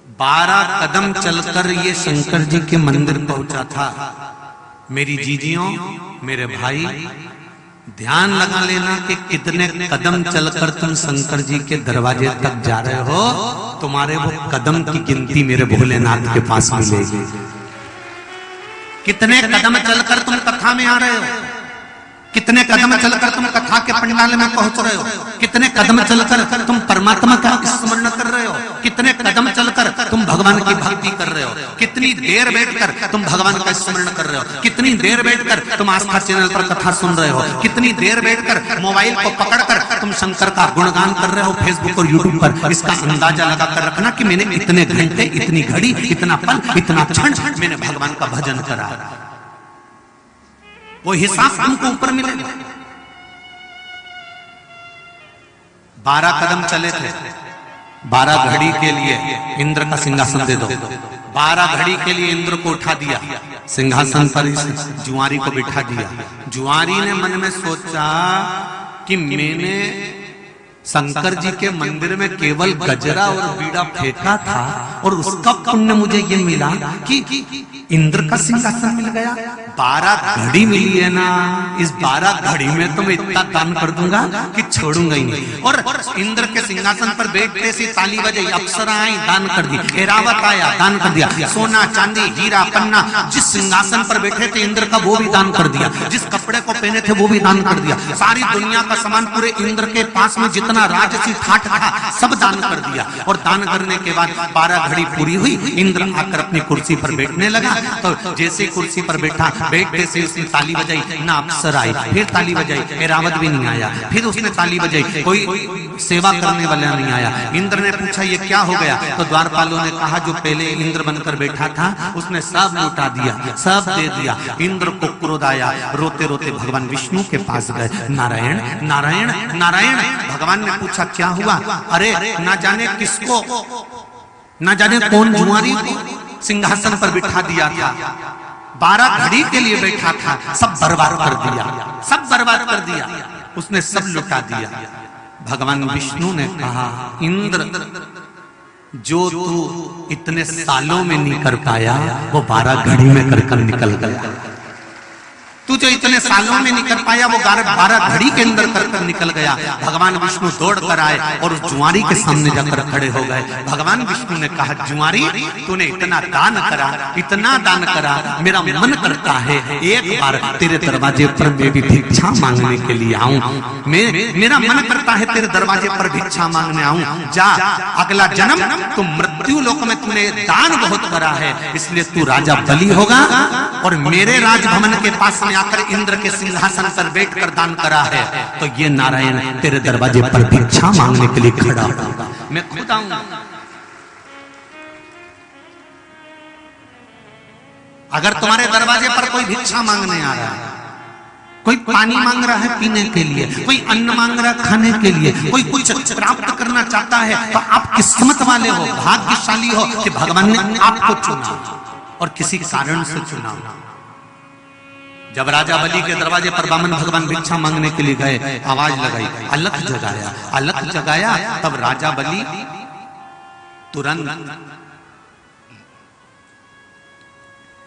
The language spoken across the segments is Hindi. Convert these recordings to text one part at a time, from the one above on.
12 कदम चलकर ये शंकर जी के मंदिर पहुंचा था। मेरी जीजियों, मेरे भाई, ध्यान लगा लेना कि कितने कदम चलकर तुम शंकर जी के दरवाजे तक जा रहे हो। तुम्हारे वो कदम की गिनती मेरे भोलेनाथ के पास मिलेगी। कितने कदम चलकर तुम कथा में आ रहे हो, कितने कदम चलकर तुम कथा के पंडाल में पहुंच रहे हो, कितने कदम चलकर तुम परमात्मा का स्मरण कर रहे हो, कितने कदम चलकर तुम भगवान की भक्ति कर रहे हो, कितनी देर बैठकर तुम भगवान का स्मरण कर रहे हो, कितनी देर बैठकर तुम आस्था चैनल पर कथा सुन रहे हो, कितनी देर बैठकर मोबाइल को पकड़कर तुम शंकर का गुणगान कर रहे हो फेसबुक और यूट्यूब पर। इसका अंदाजा लगाकर रखना कि मैंने इतने घंटे, इतनी घड़ी, इतना पल, इतना क्षण मैंने भगवान का भजन करा। वो हिसाब तुमको ऊपर मिलेगा। 12 कदम चले थे, 12 घड़ी के लिए इंद्र का सिंहासन दे दो। 12 घड़ी के लिए इंद्र को उठा दिया, सिंहासन पर इस जुआरी को बिठा दिया। जुआरी ने मन में सोचा कि मैंने शंकर जी के मंदिर में केवल गजरा और बीड़ा फेंका था और उसका पुण्य मुझे ये मिला कि इंद्र का सिंहासन मिल गया। 12 घड़ी मिली है ना, इस 12 घड़ी में तो मैं इतना दान कर दूंगा कि छोड़ूंगा ही नहीं। और इंद्र के सिंहासन पर बैठते से ताली बजाई, अप्सरा आई, दान कर दी, ऐरावत आया, दान कर दिया, सोना चांदी हीरा पन्ना जिस सिंहासन पर बैठे थे इंद्र का वो भी दान कर दिया, जिस कपड़े को पहने थे वो भी दान कर दिया, सारी दुनिया का सामान पूरे इंद्र के पास में जितना राजसी ठाठ था सब दान कर दिया। और दान करने के बाद 12 घड़ी पूरी हुई, इंद्र आकर अपनी कुर्सी पर बैठने लगा। तो जैसे कुर्सी पर बैठा, बैठते से उसने ताली बजाई, ना अप्सर आई, फिर ताली बजाई, ऐरावत भी नहीं आया, फिर उसने ताली बजाई, कोई सेवा करने वाला नहीं आया। इंद्र ने पूछा ये क्या हो गया? तो द्वारपालों ने कहा जो पहले इंद्र बनकर बैठा था उसने सब लुटा दिया, सब दे दिया। इंद्र को क्रोध आया, रोते रोते भगवान विष्णु के पास गए। नारायण नारायण नारायण। भगवान ने पूछा क्या हुआ? अरे ना जाने किसको, ना जाने कौन जुआरी को सिंहासन पर बिठा दिया था, 12 घड़ी के लिए बैठा था, सब बर्बाद कर दिया, सब बर्बाद कर दिया, उसने सब लुटा दिया। भगवान विष्णु ने कहा इंद्र जो तू इतने सालों में नहीं कर पाया वो 12 घड़ी में कर निकल गया। तू जो इतने सालों में नहीं कर पाया वो 12 घड़ी के अंदर कर निकल गया। भगवान विष्णु दौड़ कर आए और उस जुआरी के सामने जाकर खड़े हो गए। भगवान विष्णु ने कहा जुआरी तूने इतना दान करा, इतना दान करा, मेरा मन करता है एक बार तेरे दरवाजे पर मैं भी भिक्षा मांगने के लिए आऊं। मेरा मन करता है तेरे दरवाजे पर भिक्षा मांगने आऊं। जा, अगला जन्म तू मृत्यु लोक में तूने दान बहुत करा है, इसलिए तू राजा बलि होगा और मेरे राजभवन के पास आकर इंद्र के सिंहासन पर बैठकर दान करा है। तो ये नारायण तेरे दरवाजे पर भिक्षा मांगने के लिए खड़ा होगा, मैं खुद आऊंगा। अगर तुम्हारे दरवाजे पर कोई भिक्षा मांगने आ रहा है, कोई पानी मांग रहा है पीने के लिए, कोई अन्न मांग रहा है खाने के लिए, कोई कुछ प्राप्त करना चाहता है, तो आप किस्मत वाले हो, भाग्यशाली हो कि भगवान ने आपको चुना और किसी कारण से चुना। जब राजा बलि के दरवाजे पर वामन भगवान भिक्षा मांगने के लिए गए, आवाज लगाई, अलख जगाया, अलख जगाया, तब राजा बलि तुरंत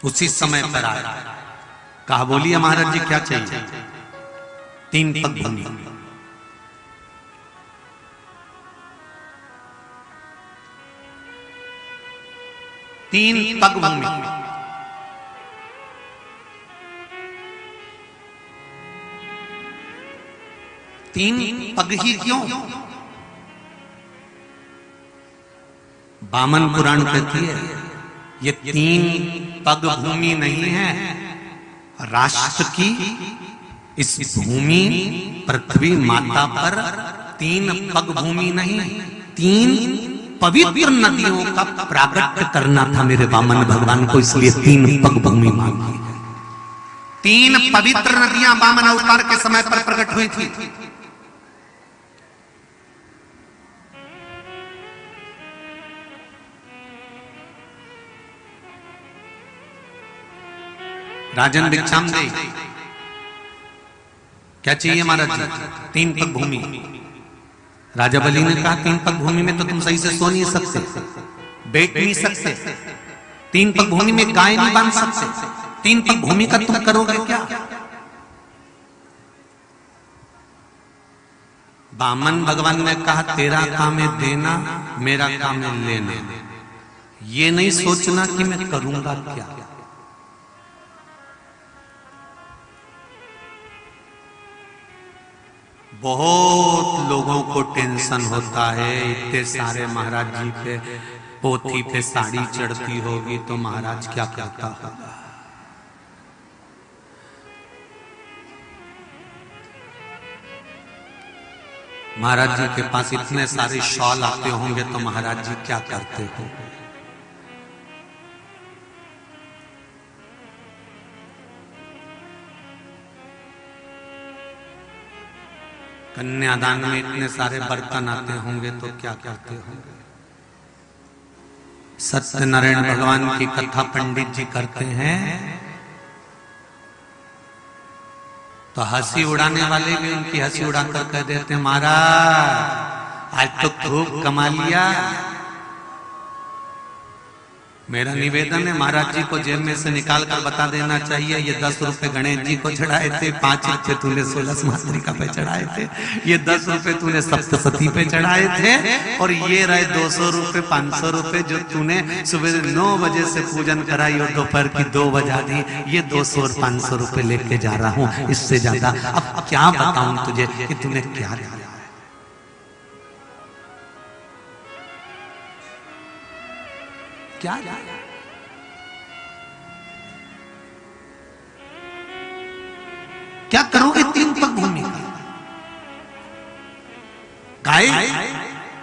उसी समय पर आया। कहा बोलिए महाराज जी क्या चाहिए? 3 पग भूमि। 3 पग भूमि। 3 पग ही क्यों? वामन पुराण कहती है ये 3 पग भूमि नहीं है, राष्ट्र की इस भूमि पृथ्वी माता पर 3 पग भूमि नहीं, 3 पवित्र नदियों का प्रागट्य करना था मेरे वामन भगवान को, इसलिए 3 पग भूमि मांगी। 3 पवित्र नदियां वामन अवतार के समय पर प्रकट हुई थी। राजन भिक्षाम दे, क्या चाहिए महाराज जी? 3 पग भूमि। राजा बलि ने कहा 3 पग भूमि में तो तुम सही से सो नहीं सकते, बैठ नहीं सकते, 3 पग भूमि में गाय नहीं बांध सकते, 3 पग भूमि का तुम करोगे क्या? बामन भगवान ने कहा तेरा काम है देना, मेरा काम है लेना। ये नहीं सोचना कि मैं करूंगा क्या। बहुत लोगों को टेंशन होता है, इतने सारे महाराज जी पे पोथी पे साड़ी चढ़ती होगी तो महाराज क्या कहता होगा। महाराज जी के पास इतने सारे शॉल आते होंगे तो महाराज जी क्या करते हो। कन्यादान में इतने सारे बर्तन आते होंगे तो क्या करते होंगे। सत्यनारायण भगवान की कथा पंडित जी करते हैं तो हंसी उड़ाने वाले भी उनकी हंसी उड़ाकर कह देते हैं महाराज आज तो खूब कमा लिया। मेरा निवेदन है महाराज जी को जेब में से निकाल कर बता देना चाहिए ये 10 रुपए गणेश जी को चढ़ाए थे, 5 रुपए तूने 16 मातृका पे चढ़ाए थे, ये 10 रुपए तूने सप्तशती पे चढ़ाए थे, और ये रहे 200 रुपए 500 रुपए जो तूने सुबह 9 बजे से पूजन कराई और दोपहर की 2 बजा दी, ये 200 और 500 रुपए लेके जा रहा हूँ, इससे ज्यादा अब क्या बताऊं तुझे कि तूने क्या लिया। क्या क्या करोगे 3 पग भूमि का। गाय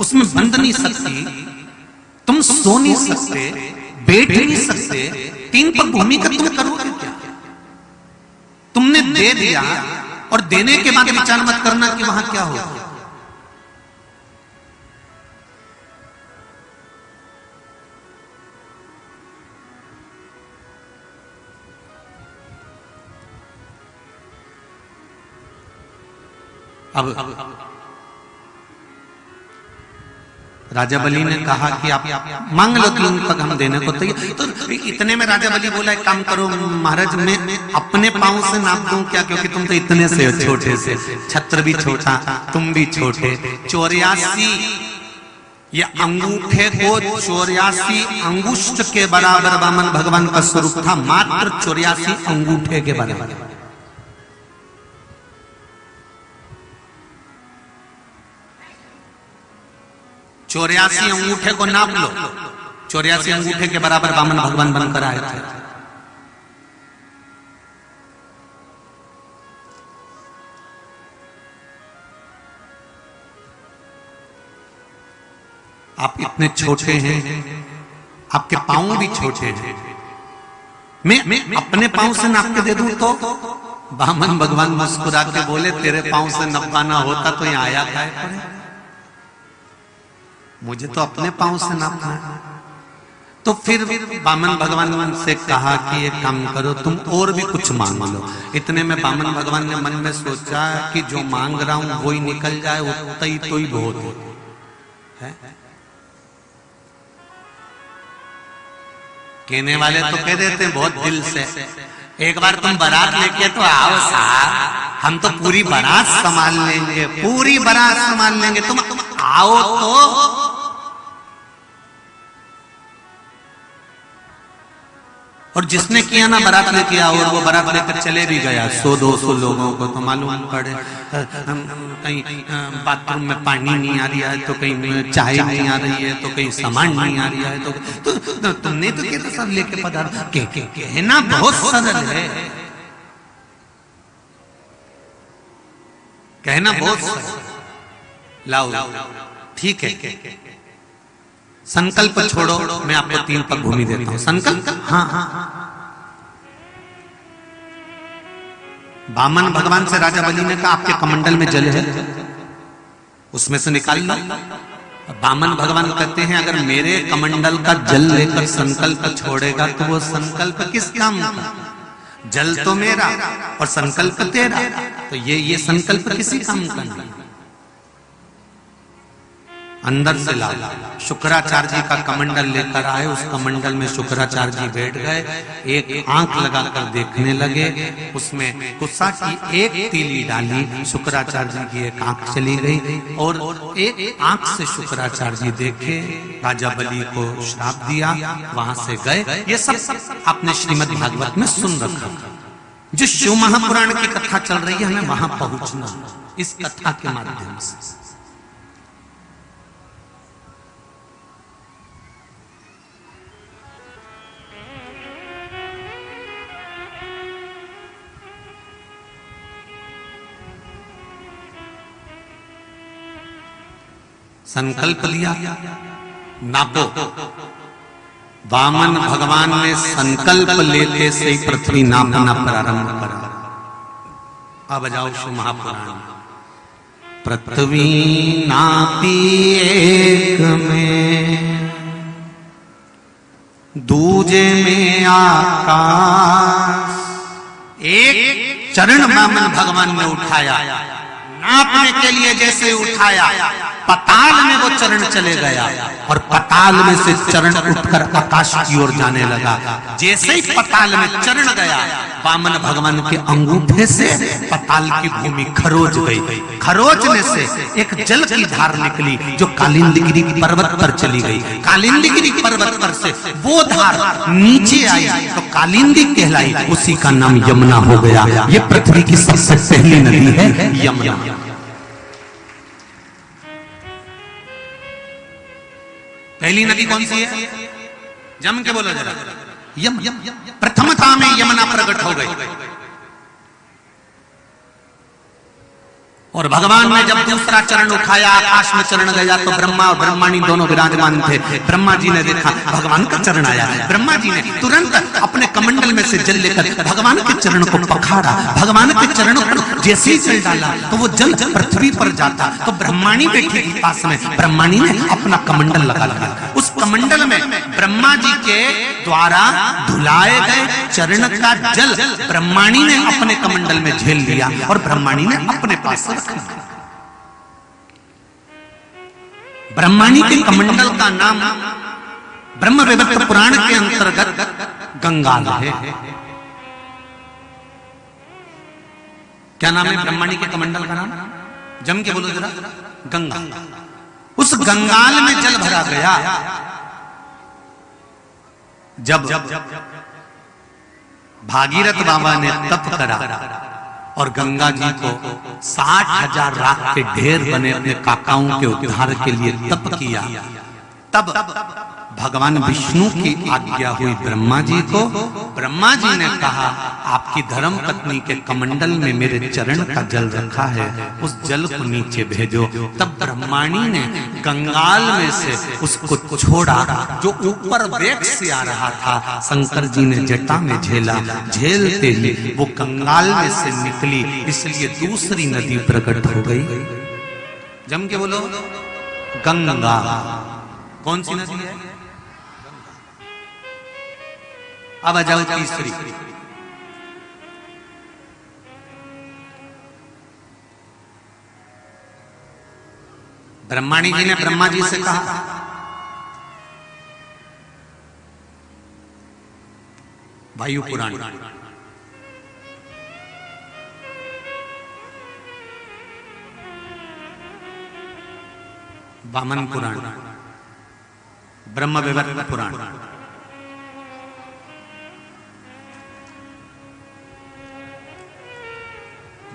उसमें बंध नहीं सकती, तुम सो नहीं सकते, बैठ नहीं सकते, 3 पग भूमि का तुम करोगे क्या। तुमने दे दिया और देने के बाद विचार मत करना कि वहां क्या होगा। अब राजा बलि ने कहा कि आप मांग लो 3 पग हम देने को तैयार। तो इतने में राजा बलि बोला एक काम करो महाराज मैं अपने पांव से नाप दूं क्या, क्योंकि तुम तो इतने से हो छोटे से, छत्र भी छोटा तुम भी छोटे। 84 ये अंगूठे को 84 अंगुष्ठ के बराबर वामन भगवान का स्वरूप था, मात्र 84 अंगूठे के बराबर। चौरासी अंगूठे को नाप लो, 84 अंगूठे के बराबर वामन भगवान बनकर आए थे। आप इतने छोटे हैं, आपके पांव भी छोटे हैं, मैं अपने पांव से नाप के दे दूं तो वामन भगवान मुस्कुरा के बोले तेरे पांव से नपाना होता तो यहाँ आया था, मुझे तो अपने पांव से नापना है। तो फिर वामन भगवान से कहा कि एक काम करो तुम और भी कुछ मांग लो। इतने में वामन भगवान ने मन में सोचा कि जो मांग रहा हूं वो ही निकल जाए उतना ही तो ही बहुत है। कहने वाले तो कह देते हैं बहुत दिल से, एक बार तुम बारात लेके तो आओ साहब, हम तो पूरी बारात संभाल लेंगे, पूरी बारात संभाल लेंगे, तुम आओ तो। और जिसने किया ना बारात लेके आओ, और वो बारात लेकर चले भी गया 100-200 लोगों को तो मालूम पड़े कहीं बाथरूम में पानी नहीं आ रहा है, तो कहीं चाय नहीं आ रही है, तो कहीं सामान नहीं आ रहा है, तो तुमने तो क्या सब लेके पदार्थ कहना बहुत सरल है, कहना बहुत सरल। लाओ ठीक है, संकल्प छोड़ो, मैं आपको 3 पग भूमि देता हूं। संकल्प हाँ हाँ। वामन भगवान से राजा बलि ने कहा आपके कमंडल में जल है, उसमें से निकाल लो। वामन भगवान कहते हैं अगर मेरे कमंडल का जल लेकर संकल्प छोड़ेगा तो वो संकल्प किस काम का, जल तो मेरा और संकल्प तेरा, तो ये संकल्प किसी काम का नहीं। अंदर से लाल। शुक्राचार्य जी का कमंडल लेकर आए, उस कमंडल में शुक्राचार्य जी बैठ गए, एक आंख लगाकर देखने लगे, उसमें कुत्सा की एक तीली डाली, शुक्राचार्य जी की एक आंख चली गई और एक आंख से शुक्राचार्य जी देखे, राजा बलि को श्राप दिया, वहां से गए। ये सब आपने श्रीमद् भागवत में सुन रखा। जिस शिव महापुराण की कथा चल रही है हमें वहां पहुंचना इस कथा के माध्यम से। संकल्प लिया, नापो। वामन भगवान ने संकल्प लेते से ही पृथ्वी नापना प्रारंभ करा। अब जाओ शिव महापुराण। पृथ्वी नापी एक में, दूजे में आकाश। एक चरण वामन भगवान ने उठाया, नापने के लिए जैसे उठाया, पताल में वो चरण चले गया और पताल में से चरण उठकर आकाश की ओर जाने लगा। जैसे ही पताल में चरण गया, वामन भगवान के अंगूठे से पताल की भूमि खरोच गई। खरोचने से एक जल की धार निकली जो कालिंदगिरी पर्वत पर चली गई। कालिंदगिरी पर्वत पर से वो धार नीचे आई तो कालिंदी कहलाई, उसी का नाम यमुना हो गया। ये पृथ्वी की सबसे पहली नदी है यमुना। पहली नदी कौन सी है? जम के बोलो जरा। यम। प्रथमता में यमुना प्रकट हो गई। और भगवान ने जब दूसरा चरण उठाया, आकाश में चरण गया तो ब्रह्मा और ब्रह्माणी दोनों विराजमान थे। ब्रह्मा जी ने देखा भगवान का चरण आया, ब्रह्मा जी ने तुरंत अपने कमंडल में से जल लेकर भगवान के चरण को पखाड़ा। भगवान के चरणों पर जैसे ही जल डाला तो वो जल पृथ्वी पर जाता। तो ब्रह्माणी बैठी थी पास में, ब्रह्माणी ने अपना कमंडल लगा लिया। उस कमंडल में ब्रह्मा जी के द्वारा धुलाए गए चरण का जल ब्रह्माणी ने अपने कमंडल में झेल लिया और ब्रह्माणी ने अपने पास रखा। ब्रह्माणी के कमंडल का नाम ब्रह्म वैवर्त पुराण के अंतर्गत गंगाल है। क्या नाम है ब्रह्माणी के कमंडल का नाम? जम के बोलो जरा। गंगा। उस गंगाल में जल भरा गया। जब भागीरथ बाबा ने तप करा और गंगा जी को 60,000 राख के ढेर बने अपने काकाओं के उद्धार के लिए तप किया, तब भगवान विष्णु की आज्ञा हुई ब्रह्मा जी को। ब्रह्मा जी ने कहा आपकी धर्म पत्नी के कमंडल में मेरे चरण का जल रखा है, उस जल को नीचे भेजो। तब ब्रह्माणी ने गंगाल में से उसको छोड़ा जो ऊपर वेग से आ रहा था। शंकर जी ने जटा में झेला, झेलते ही वो गंगाल में से निकली, इसलिए दूसरी नदी प्रकट हो गई। जम के बोलो गंगा। कौन सी नदी है? अब आ जाओ तीसरी। ब्रह्माणी जी ने ब्रह्मा जी से कहा वायु पुराण, वामन पुराण, ब्रह्म वैवर्त पुराण,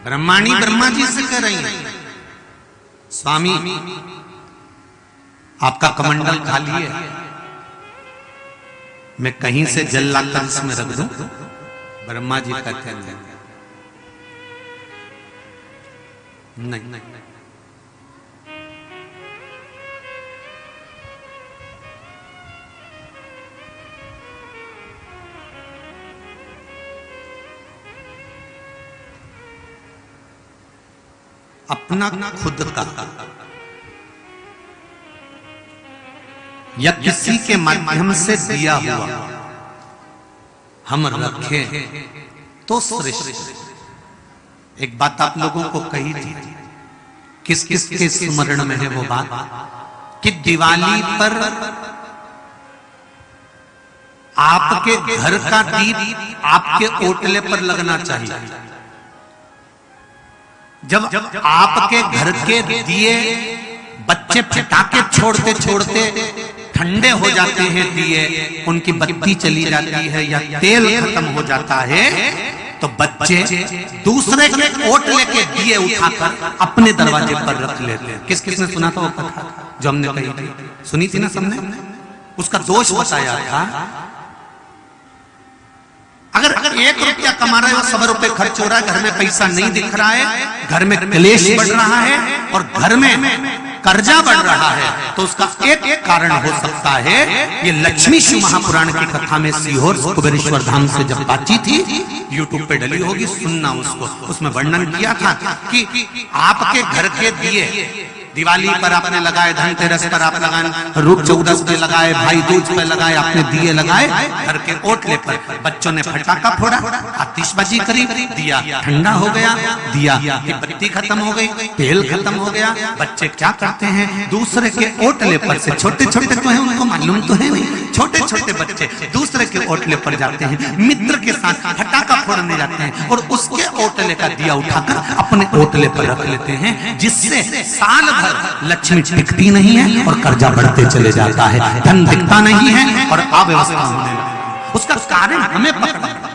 ब्रह्माणी ब्रह्मा जी से कह रही है स्वामी आपका कमंडल खाली है, मैं कहीं से जल लाकर इसमें रख दूं? ब्रह्मा जी कहते हैं नहीं। अपना खुद का या किसी के माध्यम से दिया हुआ हम रखें तो श्रेष्ठ। एक बात आप लोगों को कही थी, किस किस के स्मरण में है वो बात? कि दिवाली पर आपके घर का दीप आपके ओटले पर लगना चाहिए। जब आपके घर के दिए बच्चे पटाखे छोड़ते छोड़ते ठंडे हो जाते हैं, दिए उनकी बत्ती चली जाती है या तेल खत्म हो जाता है, तो बच्चे दूसरे के ओटले के दिए उठाकर अपने दरवाजे पर रख लेते हैं। किस किसने सुना था वो कथा जो हमने कही थी? सुनी थी ना सबने? उसका दोष बताया था, अगर 1 रुपया कमा रहे हो, 100 रुपए खर्च हो रहा है, घर में पैसा नहीं दिख रहा है, घर में क्लेश बढ़ रहा है और घर में कर्जा बढ़ रहा है, तो उसका एक कारण हो सकता है ये लक्ष्मी शिव महापुराण की कथा में सीहोर कुबेरेश्वर धाम से जब बातचीत थी, यूट्यूब पे डली होगी, सुनना उसको। उसमें वर्णन किया था कि आपके घर के दिए दिवाली पर आपने लगाए, धनतेरस पर आप लगाए, रूप चौदस पे लगाए, भाई दूज पे लगाए, आपने दिए लगाए, घर के ओटले पर बच्चों ने फटाका फोड़ा, आतिशबाजी करी, दिया ठंडा हो गया, दिया की बत्ती खत्म हो गई, तेल खत्म हो गया। बच्चे क्या करते हैं, दूसरे के ओटले पर से, छोटे छोटे तो हैं, उनको मालूम तो है नहीं, छोटे छोटे बच्चे दूसरे के ओटले पर जाते हैं, मित्र के साथ फटाका फोड़ने जाते हैं और उसके ओटले का दिया उठाकर अपने ओटले पर रख लेते हैं, जिससे साल लक्ष्मी टिकती नहीं है और कर्जा बढ़ते चले जाता है, धन दिखता नहीं है और अव्यवस्था होने लगती है। उसका कारण हमें पकड़ना है।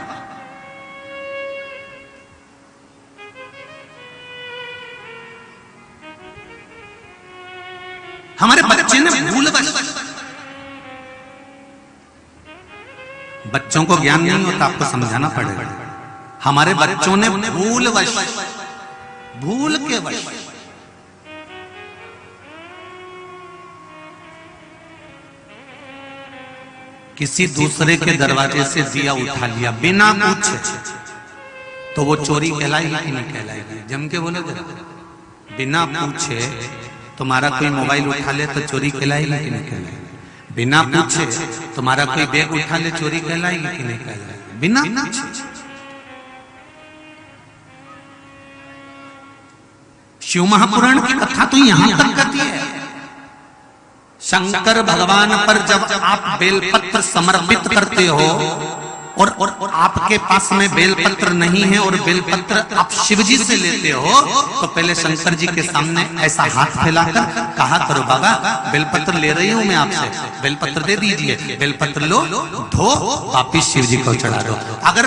हमारे बच्चे ने भूलवश, बच्चों को ज्ञान नहीं होता, आपको समझाना पड़ेगा। हमारे बच्चों ने भूलवश, भूल के वश किसी दूसरे के दरवाजे से दिया उठा लिया बिना पूछे, तो वो चोरी कहलाएगी कि नहीं कहलाएगी? जम के बोले जरा, बिना पूछे तुम्हारा कोई मोबाइल उठा ले तो चोरी कहलाएगी कि नहीं कहलाएगी? बिना पूछे तुम्हारा कोई बैग उठा ले, चोरी कहलाएगी कि नहीं कहलाएगी? बिना पूछे। शिव महापुराण की कथा तो यहां तक कहती है, शंकर भगवान पर जब आप बेलपत्र समर्पित करते हो और आपके पास में बेलपत्र नहीं है और बेलपत्र आप शिवजी से लेते हो, तो पहले शंकर जी के सामने ऐसा हाथ फैलाकर कहा करो, बाबा बेलपत्र ले रही हूं मैं आपसे, बेलपत्र दे दीजिए, बेलपत्र लो, धो, वापिस शिव जी को चढ़ा दो। अगर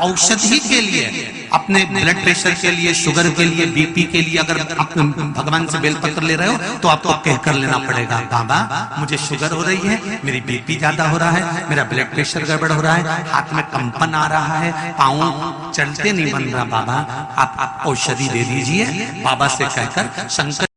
औषधि के लिए, अपने ब्लड प्रेशर के लिए, शुगर के लिए, बीपी के लिए अगर आप भगवान से बेलपत्र ले रहे हो, तो आपको कहकर लेना पड़ेगा, बाबा मुझे शुगर हो रही है, मेरी बीपी ज्यादा हो रहा है, मेरा ब्लड प्रेशर गड़बड़ हो रहा है, हाथ में कंपन आ रहा है, पाँव चलते नहीं बन रहा, बाबा आप औषधि दे दीजिए। बाबा से कहकर शंकर